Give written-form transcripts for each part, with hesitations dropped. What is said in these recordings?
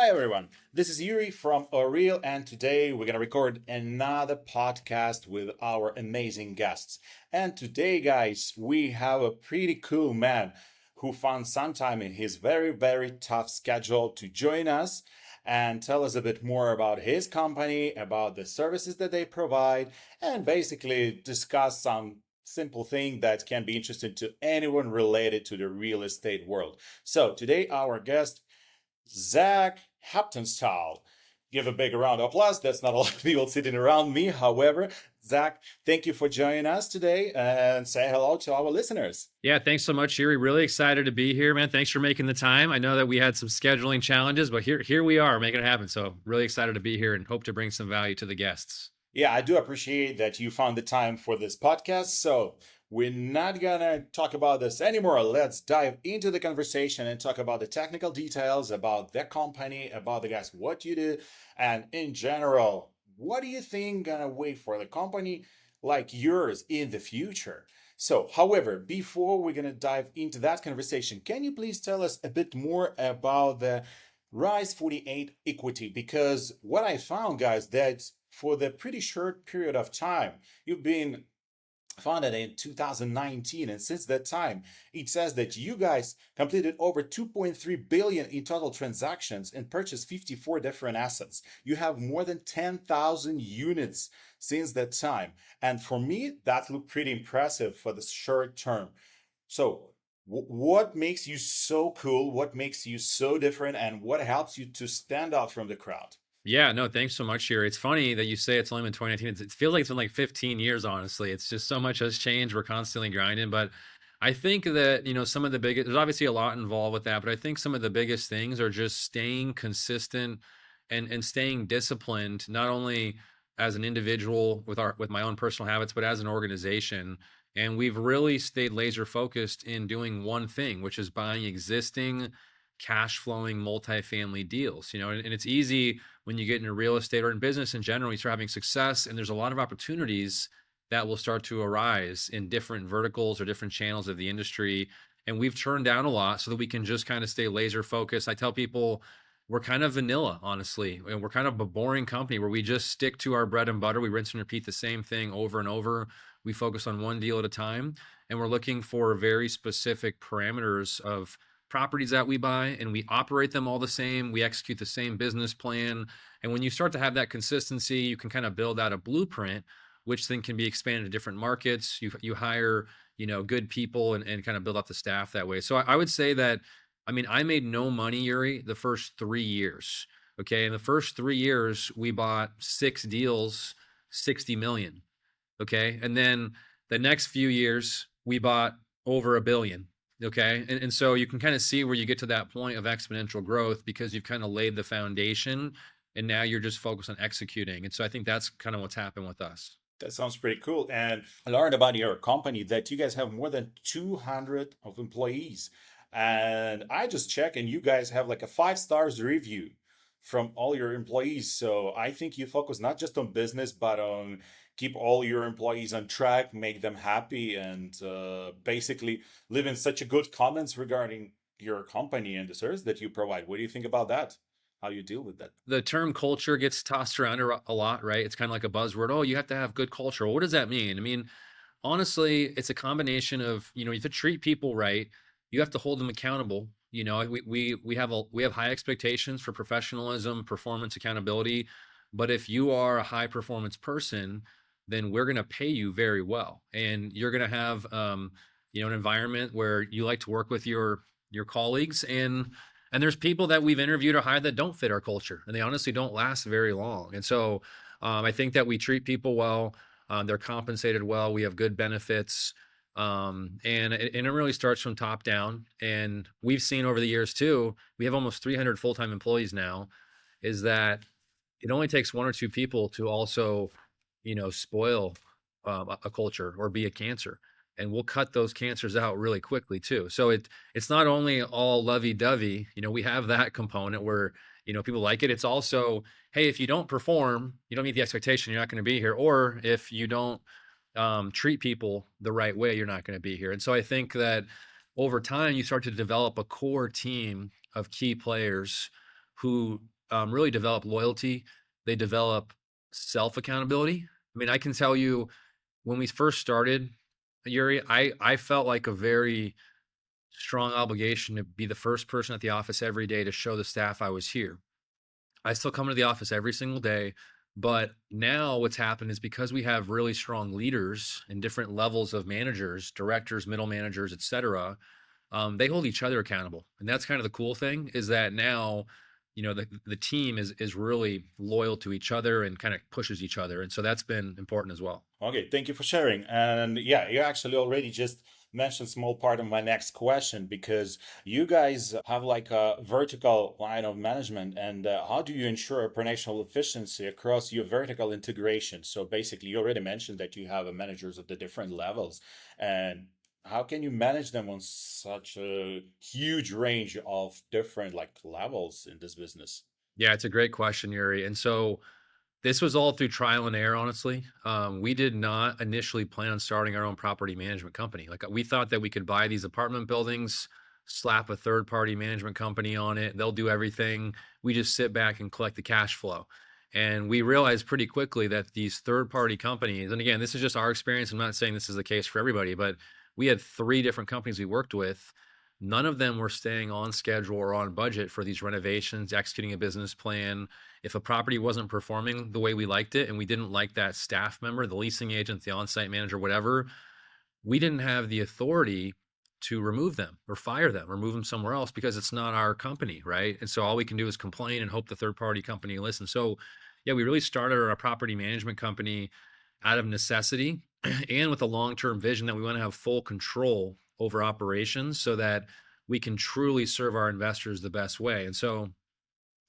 Hi everyone, this is Yurii from ORIL, and today we're going to record another podcast with our amazing guests. And today, guys, we have a pretty cool man who found some time in his very tough schedule to join us and tell us a bit more about his company, about the services that they provide, and basically discuss some simple thing that can be interesting to anyone related to the real estate world. So today, our guest Zach Haptonstall. Give a big round of applause. That's not a lot of people sitting around me. However, Zach, thank you for joining us today and say hello to our listeners. Yeah, thanks so much, Yurii. Really excited to be here, man. Thanks for making the time. I know that we had some scheduling challenges, but here we are making it happen. So really excited to be here and hope to bring some value to the guests. Yeah, I do appreciate that you found the time for this podcast. So we're not gonna talk about this anymore. Let's dive into the conversation and talk about the technical details about the company, about the guys, what you do, and in general, what do you think gonna wait for the company like yours in the future? So, however, before we're gonna dive into that conversation, can you please tell us a bit more about the Rise48 Equity? Because what I found, guys, that for the pretty short period of time you've been founded in 2019, and since that time it says that you guys completed over 2.3 billion in total transactions and purchased 54 different assets. You have more than 10,000 units since that time, and for me that looked pretty impressive for the short term. So what makes you so cool, what makes you so different, and what helps you to stand out from the crowd? Yeah, no, thanks so much, Yurii. It's funny that you say it's only been 2019. It feels like it's been like 15 years, honestly. It's just so much has changed. We're constantly grinding. But I think that, some of the biggest, there's obviously a lot involved with that, but I think some of the biggest things are just staying consistent and staying disciplined, not only as an individual with my own personal habits, but as an organization. And we've really stayed laser focused in doing one thing, which is buying existing cash flowing multifamily deals, and it's easy when you get into real estate or in business in general, you start having success and there's a lot of opportunities that will start to arise in different verticals or different channels of the industry. And we've turned down a lot so that we can just kind of stay laser focused. I tell people we're kind of vanilla, honestly, and we're kind of a boring company where we just stick to our bread and butter. We rinse and repeat the same thing over and over. We focus on one deal at a time, and we're looking for very specific parameters of properties that we buy, and we operate them all the same. We execute the same business plan. And when you start to have that consistency, you can kind of build out a blueprint, which then can be expanded to different markets. You hire, good people and kind of build up the staff that way. So I would say that, I made no money, Yurii, the first 3 years. Okay. In the first 3 years, we bought 6 deals, 60 million. Okay. And then the next few years, we bought over 1 billion. Okay. And so you can kind of see where you get to that point of exponential growth because you've kind of laid the foundation and now you're just focused on executing. And so I think that's kind of what's happened with us. That sounds pretty cool. And I learned about your company that you guys have more than 200 of employees. And I just checked, and you guys have like a 5 stars review from all your employees. So I think you focus not just on business, but on keep all your employees on track, make them happy, and basically live in such a good comments regarding your company and the service that you provide. What do you think about that? How do you deal with that? The term culture gets tossed around a lot, right? It's kind of like a buzzword. Oh, you have to have good culture. Well, what does that mean? Honestly, it's a combination of, you have to treat people right. You have to hold them accountable. We have high expectations for professionalism, performance, accountability. But if you are a high performance person, then we're going to pay you very well, and you're going to have, an environment where you like to work with your colleagues, and there's people that we've interviewed or hired that don't fit our culture, and they honestly don't last very long. And so I think that we treat people well. They're compensated well. We have good benefits. And it really starts from top down. And we've seen over the years too, we have almost 300 full-time employees now, is that it only takes one or two people to also, spoil a culture or be a cancer. And we'll cut those cancers out really quickly too. So it's not only all lovey-dovey, we have that component where, people like it. It's also, hey, if you don't perform, you don't meet the expectation, you're not going to be here. Or if you don't treat people the right way, you're not going to be here. And so I think that over time, you start to develop a core team of key players who really develop loyalty. They develop self accountability. I mean, I can tell you when we first started, Yuri, I felt like a very strong obligation to be the first person at the office every day to show the staff I was here. I still come to the office every single day, but now what's happened is because we have really strong leaders and different levels of managers, directors, middle managers, et cetera, they hold each other accountable. And that's kind of the cool thing is that now, the team is really loyal to each other and kind of pushes each other. And so that's been important as well. Okay, thank you for sharing. And yeah, you actually already just mentioned small part of my next question because you guys have like a vertical line of management, and how do you ensure operational efficiency across your vertical integration? So basically, you already mentioned that you have managers at the different levels, and how can you manage them on such a huge range of different like levels in this business? Yeah, it's a great question, Yuri. And so this was all through trial and error, honestly. We did not initially plan on starting our own property management company. Like we thought that we could buy these apartment buildings, slap a third party management company on it. They'll do everything. We just sit back and collect the cash flow. And we realized pretty quickly that these third party companies, and again, this is just our experience. I'm not saying this is the case for everybody, but we had 3 different companies we worked with. None of them were staying on schedule or on budget for these renovations, executing a business plan. If a property wasn't performing the way we liked it and we didn't like that staff member, the leasing agent, the on-site manager, whatever, we didn't have the authority to remove them or fire them or move them somewhere else because it's not our company, right? And so all we can do is complain and hope the third party company listens. So yeah, we really started our property management company out of necessity and with a long-term vision that we want to have full control over operations so that we can truly serve our investors the best way. And so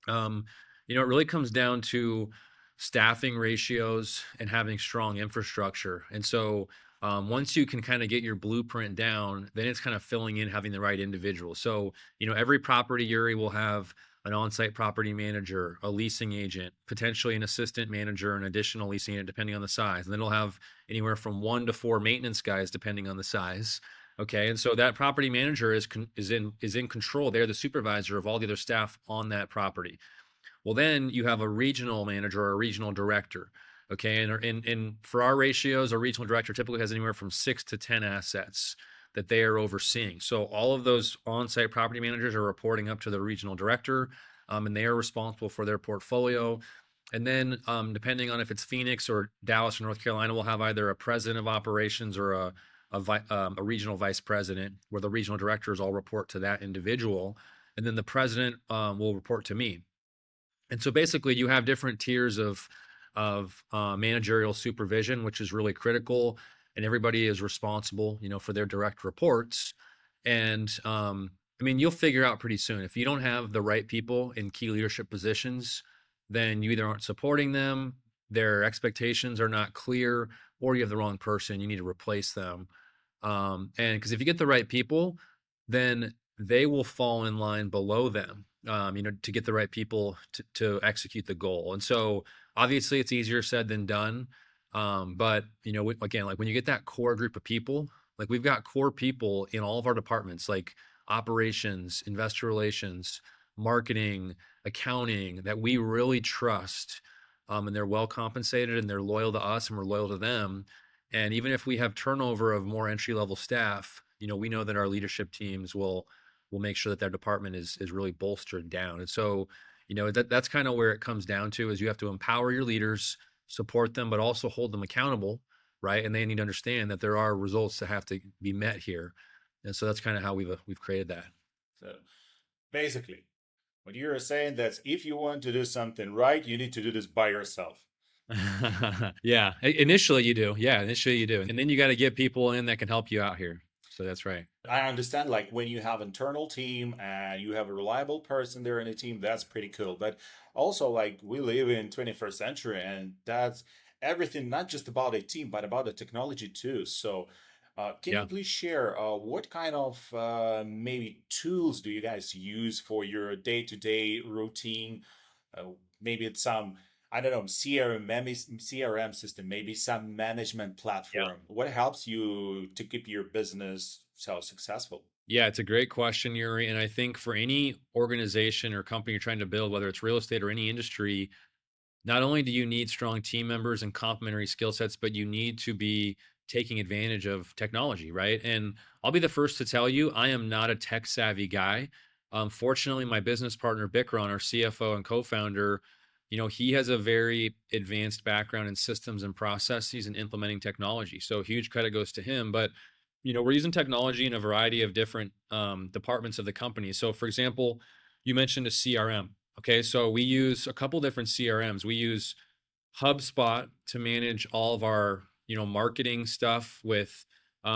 um, it really comes down to staffing ratios and having strong infrastructure. And so once you can kind of get your blueprint down, then it's kind of filling in having the right individual. So, every property, Yuri, will have an on-site property manager, a leasing agent, potentially an assistant manager, an additional leasing agent, depending on the size. And then it'll have anywhere from 1 to 4 maintenance guys, depending on the size. Okay, and so that property manager is in control. They're the supervisor of all the other staff on that property. Well, then you have a regional manager or a regional director. Okay, and for our ratios, a regional director typically has anywhere from 6 to 10 assets that they are overseeing. So all of those on-site property managers are reporting up to the regional director, and they are responsible for their portfolio. And then, depending on if it's Phoenix or Dallas or North Carolina, we'll have either a president of operations or a regional vice president, where the regional directors all report to that individual, and then the president will report to me. And so basically, you have different tiers of managerial supervision, which is really critical, and everybody is responsible, for their direct reports. And I mean, you'll figure out pretty soon if you don't have the right people in key leadership positions, then you either aren't supporting them, their expectations are not clear, or you have the wrong person. You need to replace them. And because if you get the right people, then they will fall in line below them, to get the right people to execute the goal. And so obviously it's easier said than done. But, again, like when you get that core group of people, like we've got core people in all of our departments, like operations, investor relations, marketing, accounting, that we really trust. And they're well compensated and they're loyal to us and we're loyal to them. And even if we have turnover of more entry level staff, we know that our leadership teams will make sure that their department is really bolstered down. And so, that's kind of where it comes down to is you have to empower your leaders, support them, but also hold them accountable, right? And they need to understand that there are results that have to be met here. And so that's kind of how we've created that. So basically, what you're saying that if you want to do something right, you need to do this by yourself. Yeah, initially you do. Yeah, initially you do. And then you got to get people in that can help you out here. So that's right. I understand like when you have internal team and you have a reliable person there in the team, that's pretty cool. But also like we live in 21st century and that's everything not just about a team, but about the technology too. So can you Yeah. please share what kind of maybe tools do you guys use for your day-to-day routine? Maybe it's some, I don't know, CRM, maybe CRM system, maybe some management Yeah. platform. What helps you to keep your business so successful? Yeah, it's a great question, Yuri. And I think for any organization or company you're trying to build, whether it's real estate or any industry, not only do you need strong team members and complementary skill sets, but you need to be taking advantage of technology, right? And I'll be the first to tell you, I am not a tech savvy guy. Fortunately, my business partner, Bikram, our CFO and co founder, he has a very advanced background in systems and processes and implementing technology. So huge credit goes to him. But, we're using technology in a variety of different departments of the company. So, for example, you mentioned a CRM. Okay, so we use a couple different CRMs. We use HubSpot to manage all of our, marketing stuff with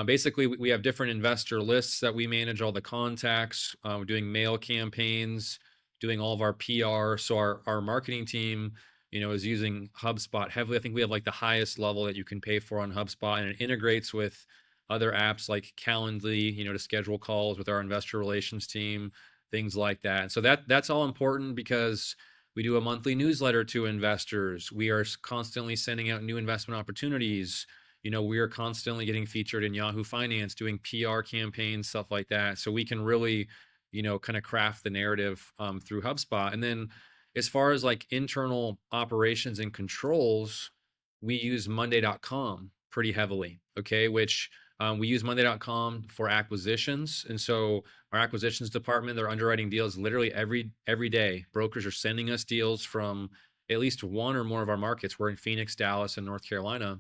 basically we have different investor lists that we manage all the contacts. We're doing mail campaigns, doing all of our PR. So our marketing team, is using HubSpot heavily. I think we have like the highest level that you can pay for on HubSpot, and it integrates with other apps like Calendly, to schedule calls with our investor relations team, things like that. And so that's all important because we do a monthly newsletter to investors. We are constantly sending out new investment opportunities. We are constantly getting featured in Yahoo Finance, doing PR campaigns, stuff like that. So we can really, kind of craft the narrative through HubSpot. And then as far as like internal operations and controls, we use Monday.com pretty heavily. Okay, which we use Monday.com for acquisitions. And so our acquisitions department, they're underwriting deals literally every day. Brokers are sending us deals from at least one or more of our markets. We're in Phoenix, Dallas, and North Carolina.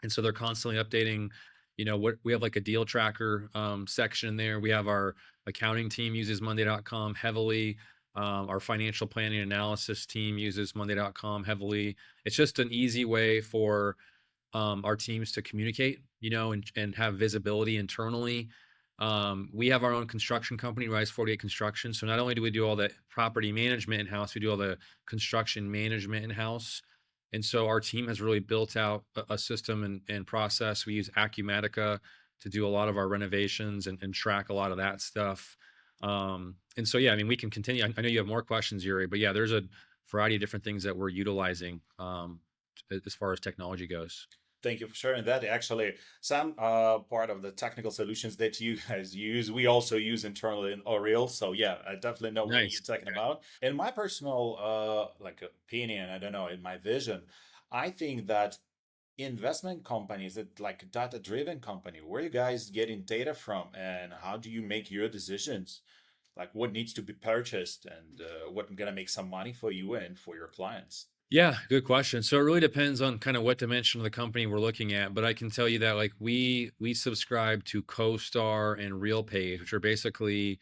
And so they're constantly updating, what we have like a deal tracker section there. We have our accounting team uses Monday.com heavily. Our financial planning analysis team uses Monday.com heavily. It's just an easy way for our teams to communicate, and have visibility internally. We have our own construction company, Rise48 Construction. So not only do we do all the property management in house, we do all the construction management in house. And so our team has really built out a system and process. We use Acumatica to do a lot of our renovations and track a lot of that stuff. And so, yeah, I mean, we can continue. I know you have more questions, Yuri, but yeah, there's a variety of different things that we're utilizing as far as technology goes. Thank you for sharing that. Actually, some part of the technical solutions that you guys use, we also use internally in ORIL. So yeah, I definitely know what you're Nice. talking about. In my personal like opinion, I don't know, in my vision, I think that investment companies that like data driven company, where you guys getting data from and how do you make your decisions? Like what needs to be purchased and what gonna make some money for you and for your clients? Yeah, good question. So it really depends on kind of what dimension of the company we're looking at, but I can tell you that like we subscribe to CoStar and RealPage, which are basically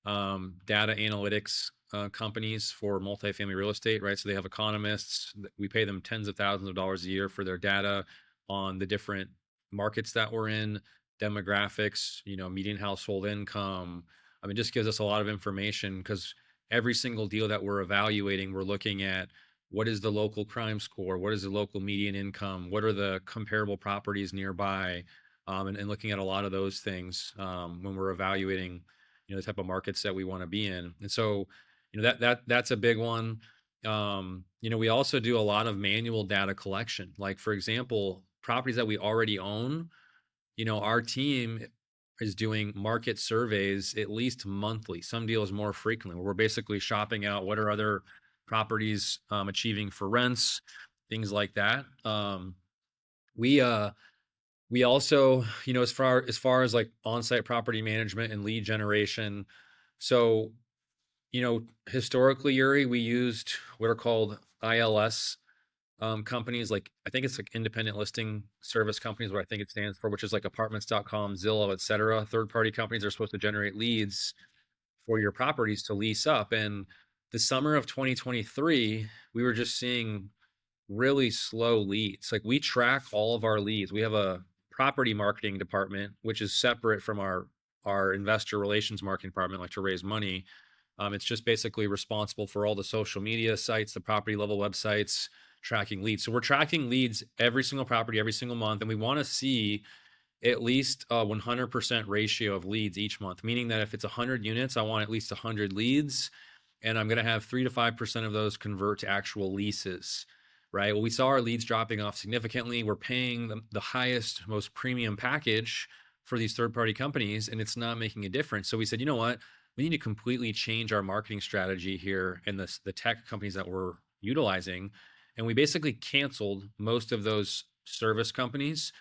data analytics companies for multifamily real estate, right? So they have economists. We pay them tens of thousands of dollars a year for their data on the different markets that we're in, demographics, median household income. I mean, just gives us a lot of information because every single deal that we're evaluating, we're looking at what is the local crime score, what is the local median income, what are the comparable properties nearby, and looking at a lot of those things when we're evaluating, the type of markets that we want to be in. And so, that's a big one. We also do a lot of manual data collection. Like for example, properties that we already own, our team is doing market surveys at least monthly, some deals more frequently, where we're basically shopping out what are other properties achieving for rents, things like that. We we also, as far as like on-site property management and lead generation. So, historically, Yuri, we used what are called ILS companies, like I think it's like independent listing service companies, what I think it stands for, which is like apartments.com, Zillow, et cetera. Third party companies are supposed to generate leads for your properties to lease up. And the summer of 2023, we were just seeing really slow leads. Like we track all of our leads. We have a property marketing department, which is separate from our investor relations marketing department, like to raise money. It's just basically responsible for all the social media sites, the property level websites, tracking leads. So we're tracking leads every single property, every single month, and we want to see at least a 100% ratio of leads each month, meaning that if it's 100 units, I want at least 100 leads, and I'm going to have 3 to 5% of those convert to actual leases, right? Well, we saw our leads dropping off significantly. We're paying the highest, most premium package for these third-party companies, and it's not making a difference. So we said, you know what? We need to completely change our marketing strategy here in the tech companies that we're utilizing. And we basically canceled most of those service companies,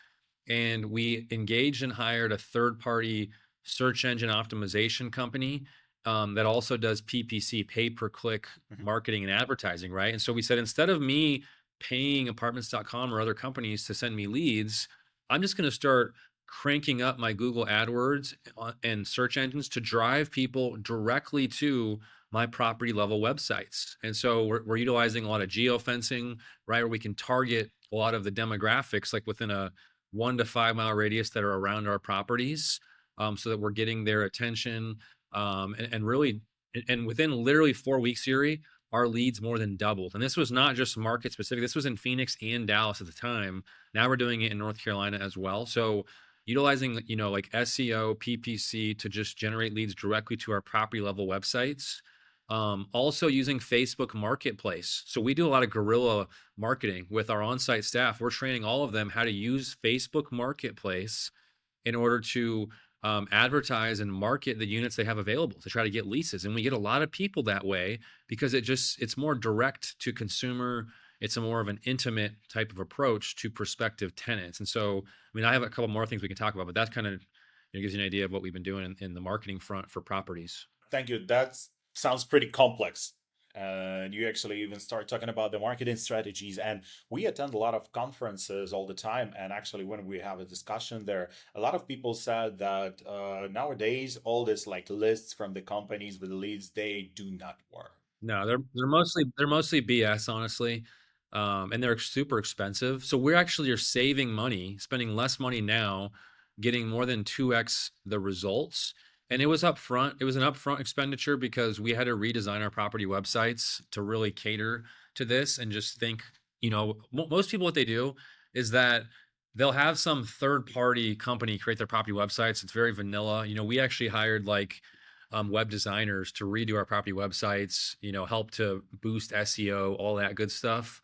and we engaged and hired a third party search engine optimization company that also does PPC, pay per click Mhm. marketing and advertising, right? And so we said, instead of me paying apartments.com or other companies to send me leads, I'm just going to start cranking up my Google AdWords and search engines to drive people directly to my property level websites. And so we're utilizing a lot of geofencing, right? Where we can target a lot of the demographics, like within a 1 to 5 mile radius that are around our properties, so that we're getting their attention. And really, and within literally 4 weeks, Yurii, our leads more than doubled. And this was not just market specific. This was in Phoenix and Dallas at the time. Now we're doing it in North Carolina as well. So utilizing, like SEO, PPC to just generate leads directly to our property level websites. Also using Facebook Marketplace. So we do a lot of guerrilla marketing with our on-site staff. We're training all of them how to use Facebook Marketplace in order to advertise and market the units they have available to try to get leases. And we get a lot of people that way because it's more direct to consumer. It's a more of an intimate type of approach to prospective tenants. And so, I mean, I have a couple more things we can talk about, but that kind of gives you an idea of what we've been doing in the marketing front for properties. Thank you. That sounds pretty complex. And you actually even start talking about the marketing strategies. And we attend a lot of conferences all the time. And actually, when we have a discussion there, a lot of people said that nowadays, all this like lists from the companies with leads, they do not work. No, they're mostly BS, honestly, and they're super expensive. So we actually are saving money, spending less money now, getting more than 2x the results. And it was upfront. It was an upfront expenditure because we had to redesign our property websites to really cater to this and just think, most people, what they do is that they'll have some third party company create their property websites. It's very vanilla. We actually hired like web designers to redo our property websites, help to boost SEO, all that good stuff.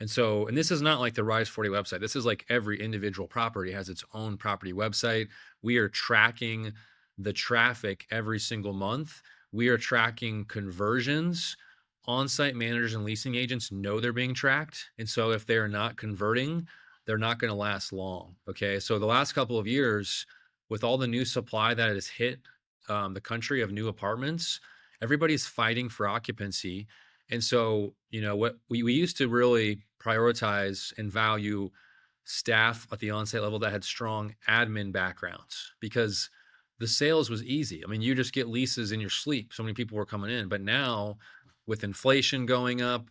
And this is not like the Rise48 website. This is like every individual property has its own property website. We are tracking the traffic every single month. We are tracking conversions. On-site managers and leasing agents know they're being tracked. And so if they are not converting, they're not going to last long. Okay. So the last couple of years, with all the new supply that has hit the country of new apartments, everybody's fighting for occupancy. And so, what we used to really prioritize and value staff at the on-site level that had strong admin backgrounds, because the sales was easy. I mean, you just get leases in your sleep. So many people were coming in. But now, with inflation going up,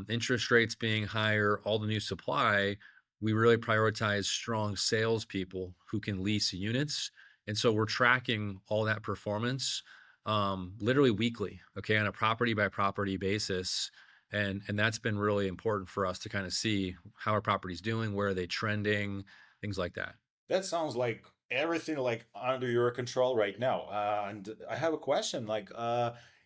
interest rates being higher, all the new supply, we really prioritize strong salespeople who can lease units. And so we're tracking all that performance literally weekly, okay, on a property by property basis. And that's been really important for us to kind of see how our property's doing, where are they trending, things like that. That sounds like everything like under your control right now. And I have a question. Like,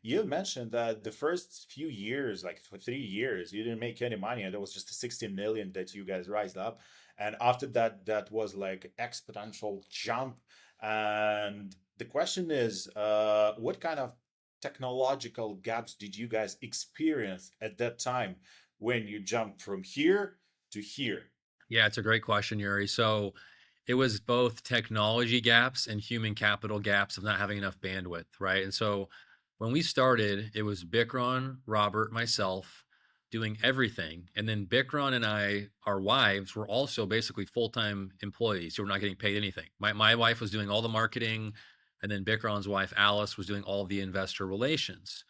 you mentioned that the first few years, like for 3 years, you didn't make any money, and there was just a 16 million that you guys raised up. And after that, that was like exponential jump. And the question is, what kind of technological gaps did you guys experience at that time when you jumped from here to here? Yeah, it's a great question, Yuri. So it was both technology gaps and human capital gaps of not having enough bandwidth, right? And so when we started, it was Bikron, Robert, myself doing everything. And then Bikron and I, our wives, were also basically full-time employees who were not getting paid anything. My wife was doing all the marketing, and then Bikron's wife, Alice, was doing all of the investor relations,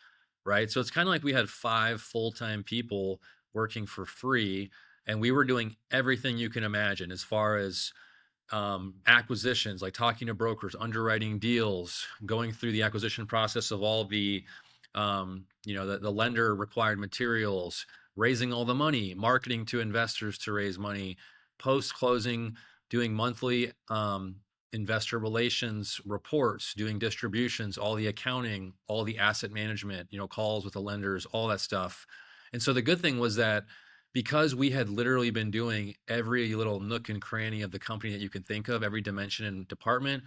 right? So it's kind of like we had 5 full-time people working for free, and we were doing everything you can imagine as far as acquisitions, like talking to brokers, underwriting deals, going through the acquisition process of all the the lender required materials, raising all the money, marketing to investors to raise money, post closing, doing monthly investor relations reports, doing distributions, all the accounting, all the asset management, calls with the lenders, all that stuff. And so the good thing was that because we had literally been doing every little nook and cranny of the company that you can think of, every dimension and department,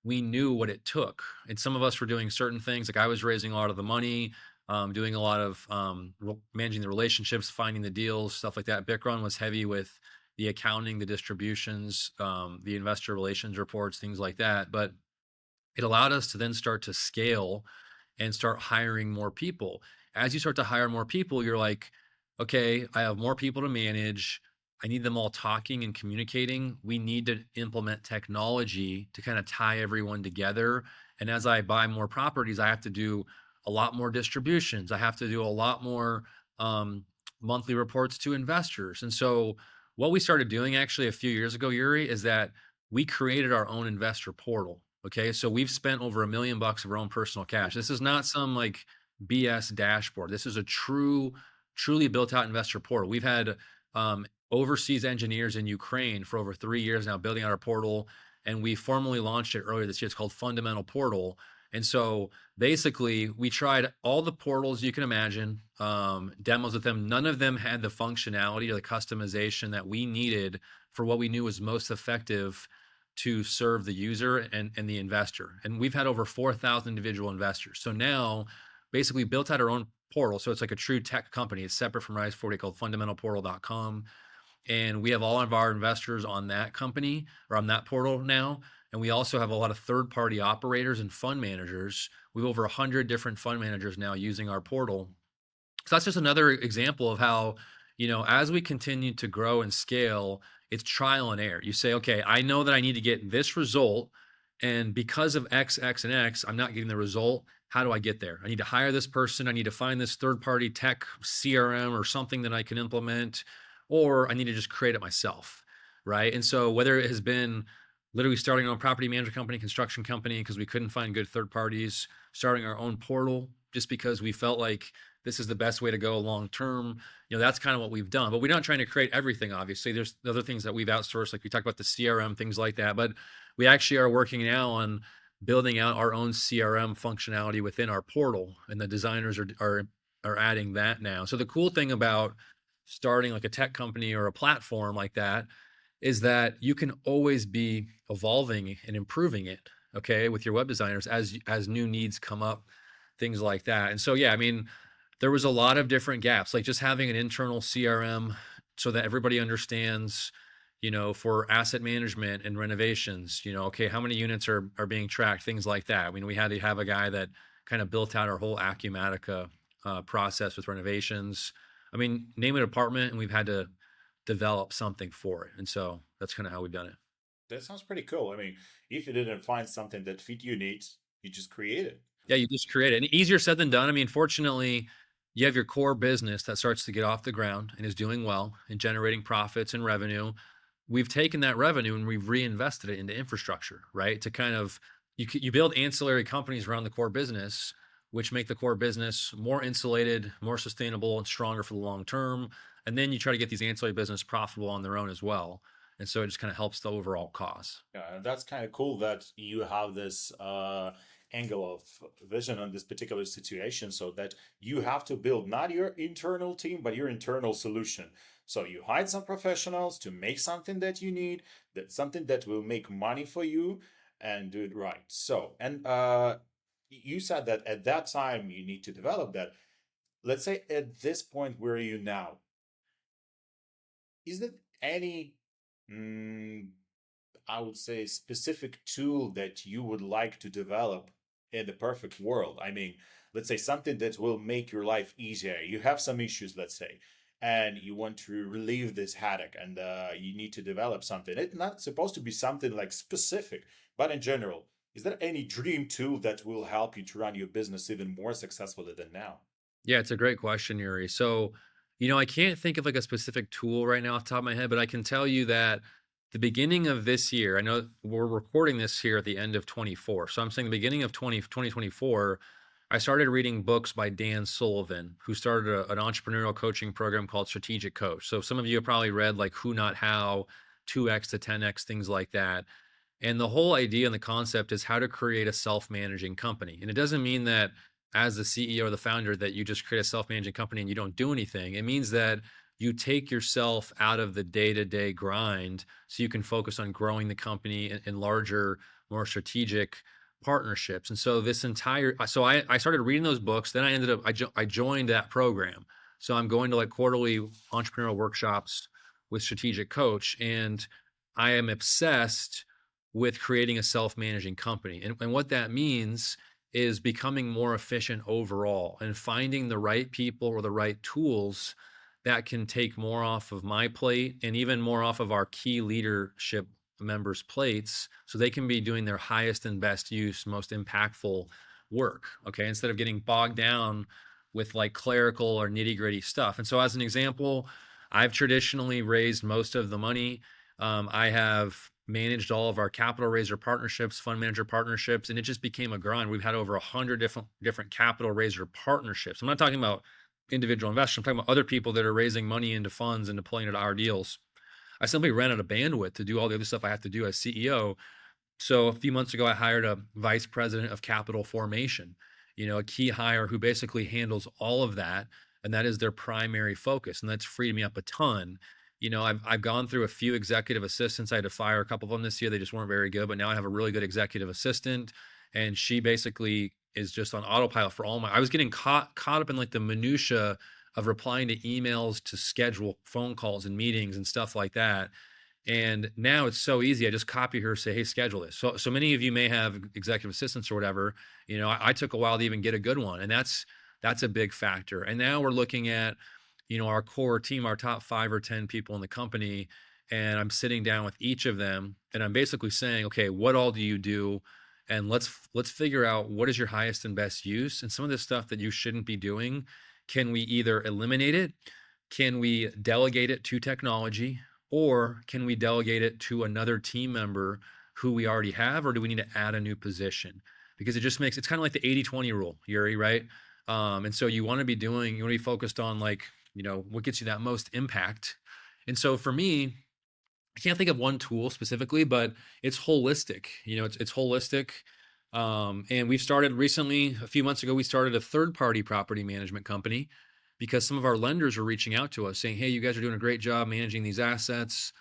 we knew what it took. And some of us were doing certain things. Like I was raising a lot of the money, doing a lot of managing the relationships, finding the deals, stuff like that. Bikram was heavy with the accounting, the distributions, the investor relations reports, things like that. But it allowed us to then start to scale and start hiring more people. As you start to hire more people, you're like, okay, I have more people to manage. I need them all talking and communicating. We need to implement technology to kind of tie everyone together. And as I buy more properties, I have to do a lot more distributions. I have to do a lot more um, monthly reports to investors. And so, what we started doing actually a few years ago, Yurii, is that we created our own investor portal. Okay. So we've spent over $1 million of our own personal cash. This is not some like BS dashboard. This is a truly built out investor portal. We've had overseas engineers in Ukraine for over 3 years now building out our portal. And we formally launched it earlier this year. It's called Fundamental Portal. And so basically, we tried all the portals you can imagine, demos with them. None of them had the functionality or the customization that we needed for what we knew was most effective to serve the user and the investor. And we've had over 4,000 individual investors. So now basically built out our own portal. So it's like a true tech company. It's separate from Rise48 called fundamentalportal.com. And we have all of our investors on that company or on that portal now. And we also have a lot of third-party operators and fund managers. We have over 100 different fund managers now using our portal. So that's just another example of how, as we continue to grow and scale, it's trial and error. You say, okay, I know that I need to get this result. And because of X, X, and X, I'm not getting the result. How do I get there? I need to hire this person. I need to find this third party tech CRM or something that I can implement, or I need to just create it myself. Right. And so whether it has been literally starting our own property management company, construction company, because we couldn't find good third parties, starting our own portal just because we felt like this is the best way to go long term. That's kind of what we've done. But we're not trying to create everything, obviously. There's other things that we've outsourced, like we talked about the CRM, things like that. But we actually are working now on building out our own CRM functionality within our portal, and the designers are adding that now. So the cool thing about starting like a tech company or a platform like that is that you can always be evolving and improving it, okay, with your web designers as new needs come up, things like that. And so yeah, I mean, there was a lot of different gaps, like just having an internal CRM so that everybody understands, for asset management and renovations, okay, how many units are being tracked, things like that. I mean, we had to have a guy that kind of built out our whole Acumatica process with renovations. I mean, name an apartment and we've had to develop something for it. And so that's kind of how we've done it. That sounds pretty cool. I mean, if you didn't find something that fit your needs, you just create it. Yeah, you just create it. And easier said than done. I mean, fortunately, you have your core business that starts to get off the ground and is doing well and generating profits and revenue. We've taken that revenue and we've reinvested it into infrastructure, right? To kind of you build ancillary companies around the core business, which make the core business more insulated, more sustainable, and stronger for the long term. And then you try to get these ancillary business profitable on their own as well. And so it just kind of helps the overall cause. Yeah, and that's kind of cool that you have this angle of vision on this particular situation, so that you have to build not your internal team, but your internal solution. So you hire some professionals to make something that you need, that something that will make money for you, and do it right. So, and you said that at that time you need to develop that. Let's say at this point, where are you now? Is there any mm, I would say, specific tool that you would like to develop in the perfect world? I mean, let's say something that will make your life easier. You have some issues, let's say, and you want to relieve this headache, and you need to develop something. It's not supposed to be something like specific, but in general, is there any dream tool that will help you to run your business even more successfully than now? Yeah, it's a great question, Yuri. So, I can't think of like a specific tool right now off the top of my head, but I can tell you that the beginning of this year, I know we're recording this here at the end of 24. So I'm saying the beginning of 2024, I started reading books by Dan Sullivan, who started an entrepreneurial coaching program called Strategic Coach. So some of you have probably read like Who Not How, 2X to 10X, things like that. And the whole idea and the concept is how to create a self-managing company. And it doesn't mean that as the CEO or the founder that you just create a self-managing company and you don't do anything. It means that you take yourself out of the day-to-day grind so you can focus on growing the company in larger, more strategic partnerships. And so this entire, so I started reading those books. Then I ended up, I joined that program. So I'm going to like quarterly entrepreneurial workshops with Strategic Coach, and I am obsessed with creating a self-managing company. And what that means is becoming more efficient overall and finding the right people or the right tools that can take more off of my plate and even more off of our key leadership members' plates so they can be doing their highest and best use, most impactful work. Okay. Instead of getting bogged down with like clerical or nitty gritty stuff. And so, as an example, I've traditionally raised most of the money. I have managed all of our capital raiser partnerships, fund manager partnerships, and it just became a grind. We've had over 100 different capital raiser partnerships. I'm not talking about individual investors. I'm talking about other people that are raising money into funds and deploying it to our deals. I simply ran out of bandwidth to do all the other stuff I have to do as CEO. So a few months ago, I hired a vice president of capital formation, a key hire who basically handles all of that. And that is their primary focus. And that's freed me up a ton. I've gone through a few executive assistants. I had to fire a couple of them this year. They just weren't very good. But now I have a really good executive assistant. And she basically is just on autopilot for I was getting caught up in like the minutia of replying to emails, to schedule phone calls and meetings and stuff like that. And now it's so easy. I just copy her, say, hey, schedule this. So many of you may have executive assistants or whatever. I took a while to even get a good one. And that's a big factor. And now we're looking at, our core team, our top 5 or 10 people in the company. And I'm sitting down with each of them and I'm basically saying, okay, what all do you do? And let's figure out what is your highest and best use. And some of the stuff that you shouldn't be doing, can we either eliminate it? Can we delegate it to technology? Or can we delegate it to another team member who we already have? Or do we need to add a new position? Because it's kind of like the 80-20 rule, Yurii, right? And so you want to be focused on like, what gets you that most impact. And so for me, I can't think of one tool specifically, but it's holistic. It's holistic. And we've started recently, a few months ago, we started a third-party property management company because some of our lenders are reaching out to us saying, hey, you guys are doing a great job managing these assets.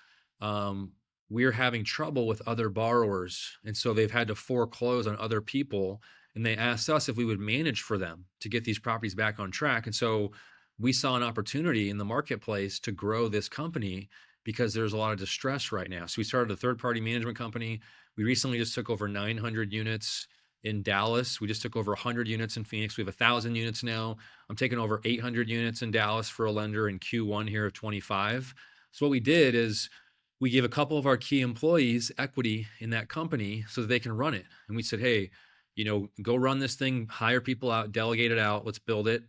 We're having trouble with other borrowers. And so they've had to foreclose on other people. And they asked us if we would manage for them to get these properties back on track. And so we saw an opportunity in the marketplace to grow this company because there's a lot of distress right now. So we started a third-party management company. We recently just took over 900 units in Dallas. We just took over 100 units in Phoenix. We have 1,000 units now. I'm taking over 800 units in Dallas for a lender in Q1 here of 25. So what we did is we gave a couple of our key employees equity in that company so that they can run it. And we said, hey, go run this thing, hire people out, delegate it out, let's build it.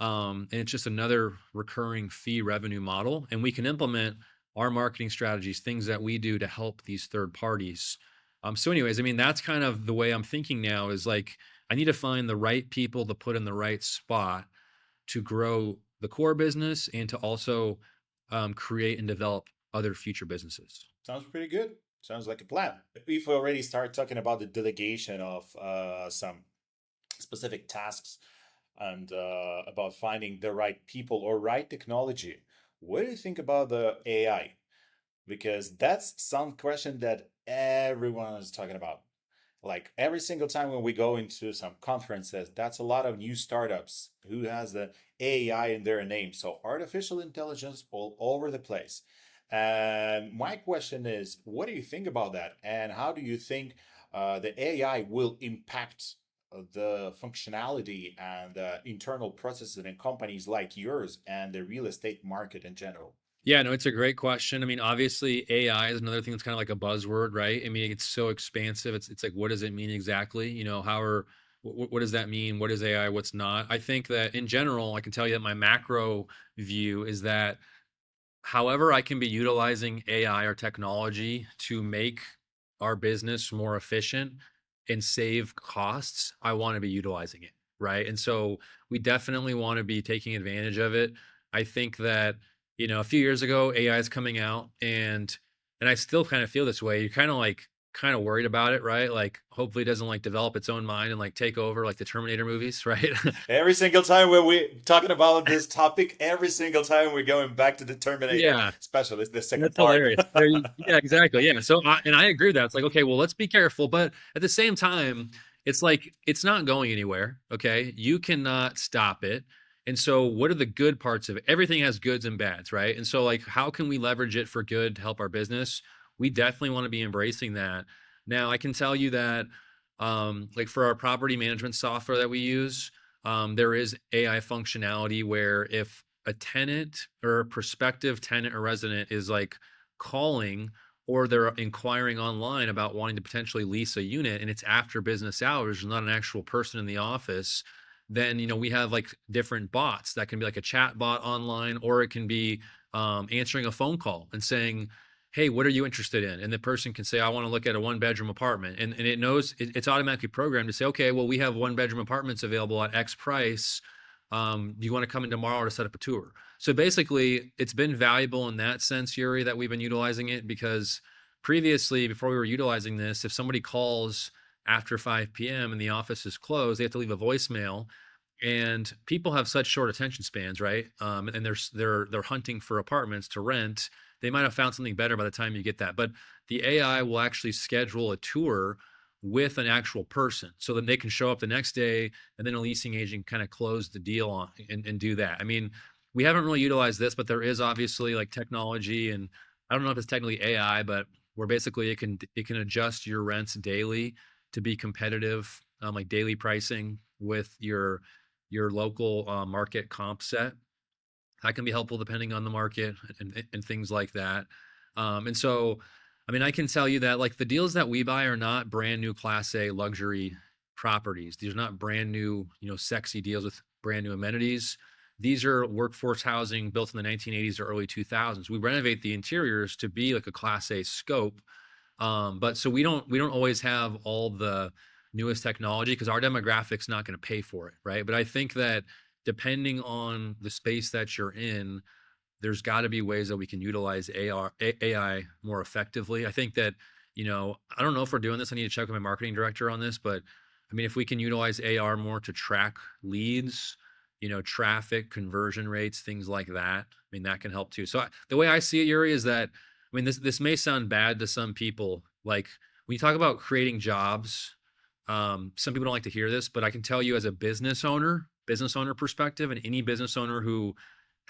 And it's just another recurring fee revenue model. And we can implement our marketing strategies, things that we do to help these third parties. So anyways, that's kind of the way I'm thinking now is like, I need to find the right people to put in the right spot to grow the core business and to also create and develop other future businesses. Sounds pretty good. Sounds like a plan. We've already started talking about the delegation of some specific tasks and about finding the right people or right technology. What do you think about the AI? Because that's some question that everyone is talking about. Like every single time when we go into some conferences, that's a lot of new startups who has the AI in their name. So artificial intelligence all over the place. And my question is, what do you think about that? And how do you think the AI will impact the functionality and the internal processes in companies like yours and the real estate market in general? Yeah, no, it's a great question. Obviously AI is another thing that's kind of like a buzzword, right? It's so expansive. It's like, what does it mean exactly? What does that mean? What is AI? What's not? I think that in general, I can tell you that my macro view is that however I can be utilizing AI or technology to make our business more efficient and save costs, I want to be utilizing it, right? And so we definitely want to be taking advantage of it. I think that, a few years ago, AI is coming out and I still kind of feel this way. You're kind of like kind of worried about it, right? Like, hopefully it doesn't like develop its own mind and like take over like the Terminator movies, right? Every single time when we're talking about this topic, every single time we're going back to the Terminator, Yeah, especially the second that's part. hilarious. Yeah, exactly. Yeah. So, and I agree with that. It's like, okay, well, let's be careful, but at the same time, it's like it's not going anywhere. Okay, you cannot stop it. And so, what are the good parts of it? Everything has goods and bads, right? And so, like, how can we leverage it for good to help our business? We definitely want to be embracing that. Now, I can tell you that, like for our property management software that we use, there is AI functionality where if a tenant or a prospective tenant or resident is like calling or they're inquiring online about wanting to potentially lease a unit and it's after business hours, there's not an actual person in the office, then we have like different bots that can be like a chat bot online, or it can be answering a phone call and saying, hey, what are you interested in? And the person can say, I want to look at a 1-bedroom apartment. And it knows it's automatically programmed to say, okay, well, we have 1-bedroom apartments available at X price. Do you want to come in tomorrow to set up a tour? So basically, it's been valuable in that sense, Yurii, that we've been utilizing it, because previously, before we were utilizing this, if somebody calls after 5 p.m. and the office is closed, they have to leave a voicemail. And people have such short attention spans, right? And they're hunting for apartments to rent. They might have found something better by the time you get that. But the AI will actually schedule a tour with an actual person so that they can show up the next day, and then a leasing agent kind of close the deal on and do that. I mean, we haven't really utilized this, but there is obviously like technology, and I don't know if it's technically AI, but where basically it can adjust your rents daily to be competitive, like daily pricing with your local market comp set. That can be helpful depending on the market and things like that. And so, I mean, I can tell you that like the deals that we buy are not brand new Class A luxury properties. These are not brand new, sexy deals with brand new amenities. These are workforce housing built in the 1980s or early 2000s. We renovate the interiors to be like a Class A scope, but so we don't always have all the newest technology because our demographic's not going to pay for it, right? But I think that depending on the space that you're in, there's got to be ways that we can utilize AI more effectively. I think that, I don't know if we're doing this. I need to check with my marketing director on this, but I mean, if we can utilize AR more to track leads, traffic, conversion rates, things like that, I mean, that can help too. So the way I see it, Yurii, is that, I mean, this may sound bad to some people. Like when you talk about creating jobs, some people don't like to hear this, but I can tell you as a business owner perspective, and any business owner who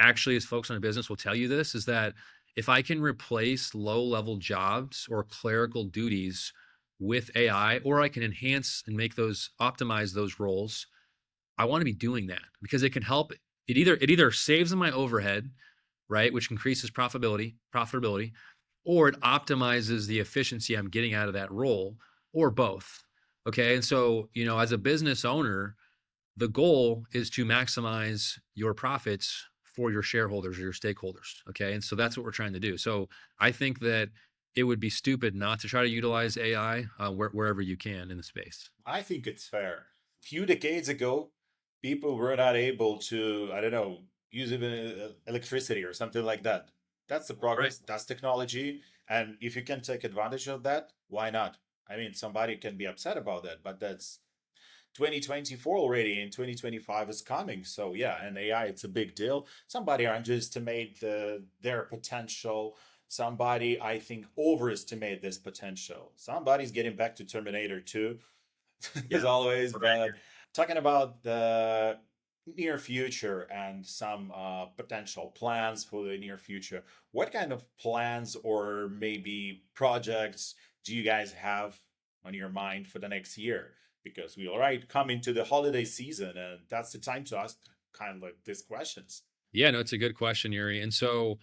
actually is focused on a business will tell you this, is that if I can replace low level jobs or clerical duties with AI, or I can enhance and make those optimize those roles, I want to be doing that because it can help. It either saves my overhead, right, which increases profitability, or it optimizes the efficiency I'm getting out of that role, or both. Okay. And so, as a business owner, the goal is to maximize your profits for your shareholders or your stakeholders. Okay. And so that's what we're trying to do. So I think that it would be stupid not to try to utilize AI wherever you can in the space. I think it's fair. A few decades ago, people were not able to, I don't know, use even electricity or something like that. That's the Right. progress, that's technology. And if you can take advantage of that, why not? I mean, somebody can be upset about that, but that's 2024 already, and 2025 is coming. So yeah, and AI, it's a big deal. Somebody underestimate their potential. Somebody, I think, overestimate this potential. Somebody's getting back to Terminator 2 as Yeah. always. Right. But talking about the near future and some potential plans for the near future, what kind of plans or maybe projects do you guys have on your mind for the next year? Because we already come into the holiday season, and that's the time to ask kind of like these questions. Yeah, no, it's a good question, Yuri. And so,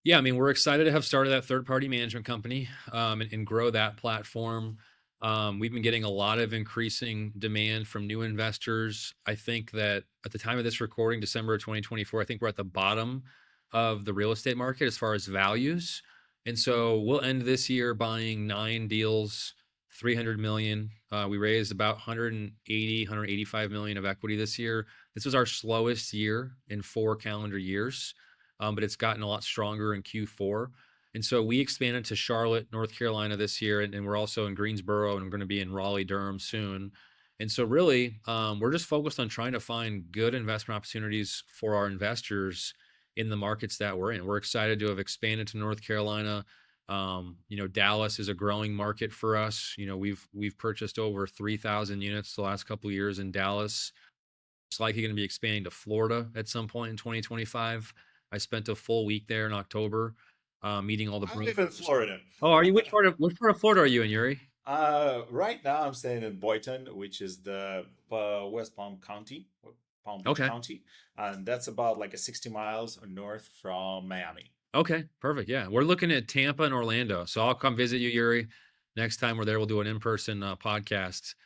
yeah, I mean, we're excited to have started that third party management company, and grow that platform. We've been getting a lot of increasing demand from new investors. I think that at the time of this recording, December of 2024, I think we're at the bottom of the real estate market as far as values. And so we'll end this year buying 9 deals, 300 million. We raised about 185 million of equity this year. This was our slowest year in 4 calendar years, but it's gotten a lot stronger in Q4. And so we expanded to Charlotte, North Carolina this year, and we're also in Greensboro, and we're going to be in Raleigh, Durham soon. And so really, we're just focused on trying to find good investment opportunities for our investors in the markets that we're in. We're excited to have expanded to North Carolina. Dallas is a growing market for us. We've purchased over 3,000 units the last couple of years in Dallas. It's likely going to be expanding to Florida at some point in 2025. I spent a full week there in October, meeting all the I live in brokers. Florida. Oh, are you which part of Florida are you in, Yurii? Right now I'm staying in Boynton, which is the West Palm County, Palm Beach Okay. County, and that's about like a 60 miles north from Miami. Okay, perfect. Yeah, we're looking at Tampa and Orlando, so I'll come visit you, Yurii. Next time we're there, we'll do an in-person podcast.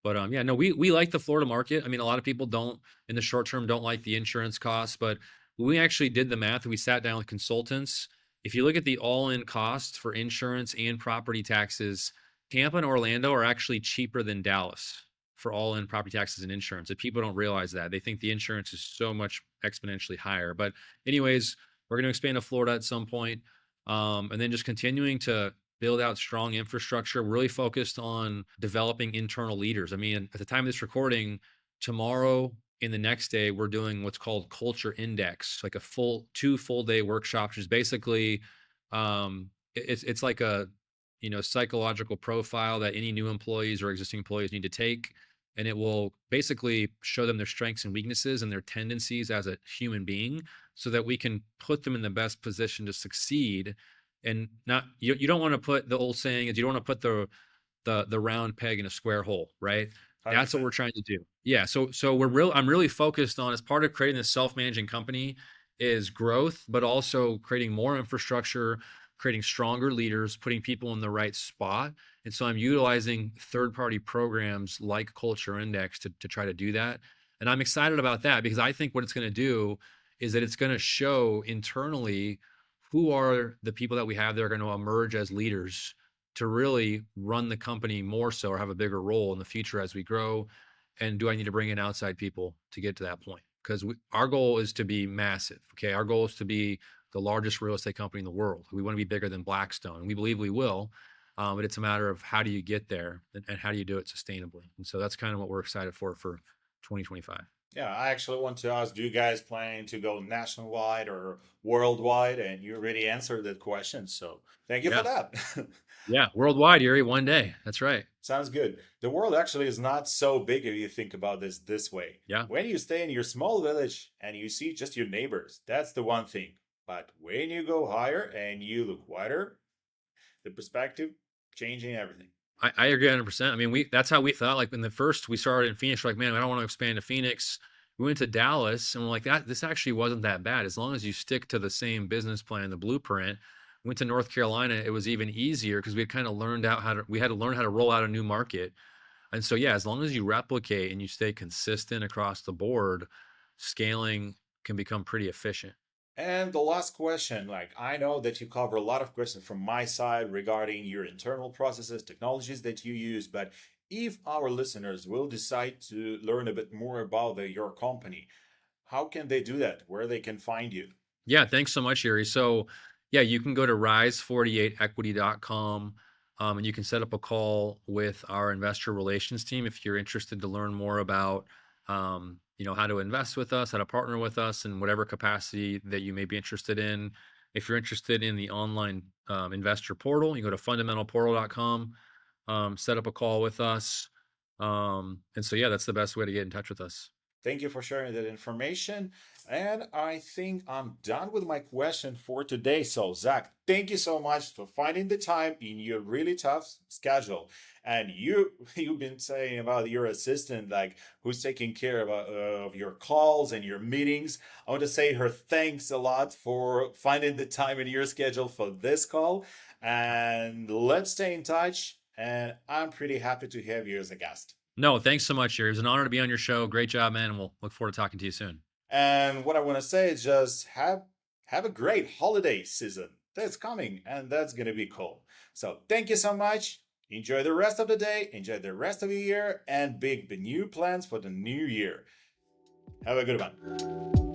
But yeah, no, we like the Florida market. I mean, a lot of people don't in the short term don't like the insurance costs, but we actually did the math. We sat down with consultants. If you look at the all-in costs for insurance and property taxes, Tampa and Orlando are actually cheaper than Dallas for all-in property taxes and insurance. And people don't realize that. They think the insurance is so much exponentially higher. But anyways, we're going to expand to Florida at some point, and then just continuing to build out strong infrastructure, really focused on developing internal leaders. I mean, at the time of this recording, tomorrow and the next day, we're doing what's called Culture Index, like a two full day workshop, which is basically it's like a psychological profile that any new employees or existing employees need to take, and it will basically show them their strengths and weaknesses and their tendencies as a human being, so that we can put them in the best position to succeed. And not you don't want to put, the old saying is, you don't want to put the round peg in a square hole, right? That's what 100%. we're trying to do. Yeah. So I'm really focused on, as part of creating this self-managing company, is growth, but also creating more infrastructure, creating stronger leaders, putting people in the right spot. And so I'm utilizing third-party programs like Culture Index to try to do that. And I'm excited about that, because I think what it's going to do is that it's going to show internally who are the people that we have that are going to emerge as leaders to really run the company more so, or have a bigger role in the future as we grow. And do I need to bring in outside people to get to that point? Because our goal is to be massive. Okay. Our goal is to be the largest real estate company in the world. We want to be bigger than Blackstone, and we believe we will. But it's a matter of how do you get there, and how do you do it sustainably. And so that's kind of what we're excited for 2025. Yeah, I actually want to ask, do you guys plan to go nationwide or worldwide? And you already answered that question. So thank you for Yeah. that. Yeah. Worldwide, Yurii, one day. That's right. Sounds good. The world actually is not so big if you think about this way. Yeah. When you stay in your small village and you see just your neighbors, that's the one thing. But when you go higher and you look wider, the perspective changing everything. I agree 100%. I mean, that's how we thought. Like, when we started in Phoenix, we're like, man, I don't want to expand to Phoenix. We went to Dallas, and we're like, this actually wasn't that bad. As long as you stick to the same business plan, the blueprint. Went to North Carolina. It was even easier, because we had kind of we had to learn how to roll out a new market. And so, yeah, as long as you replicate and you stay consistent across the board, scaling can become pretty efficient. And the last question, like, I know that you cover a lot of questions from my side regarding your internal processes, technologies that you use, but if our listeners will decide to learn a bit more about your company, how can they do that? Where they can find you? Yeah, thanks so much, Yurii. So, yeah, you can go to rise48equity.com, and you can set up a call with our investor relations team if you're interested to learn more about, how to invest with us, how to partner with us in whatever capacity that you may be interested in. If you're interested in the online investor portal, you go to fundamentalportal.com, set up a call with us. And so, yeah, that's the best way to get in touch with us. Thank you for sharing that information. And I think I'm done with my question for today. So, Zach, thank you so much for finding the time in your really tough schedule. And you've been saying about your assistant, like, who's taking care of your calls and your meetings. I want to say her thanks a lot for finding the time in your schedule for this call. And let's stay in touch. And I'm pretty happy to have you as a guest. No, thanks so much, Yurii. It was an honor to be on your show. Great job, man. And we'll look forward to talking to you soon. And what I want to say is just have a great holiday season that's coming, and that's going to be cool. So thank you so much. Enjoy the rest of the day, enjoy the rest of the year, and big new plans for the new year. Have a good one.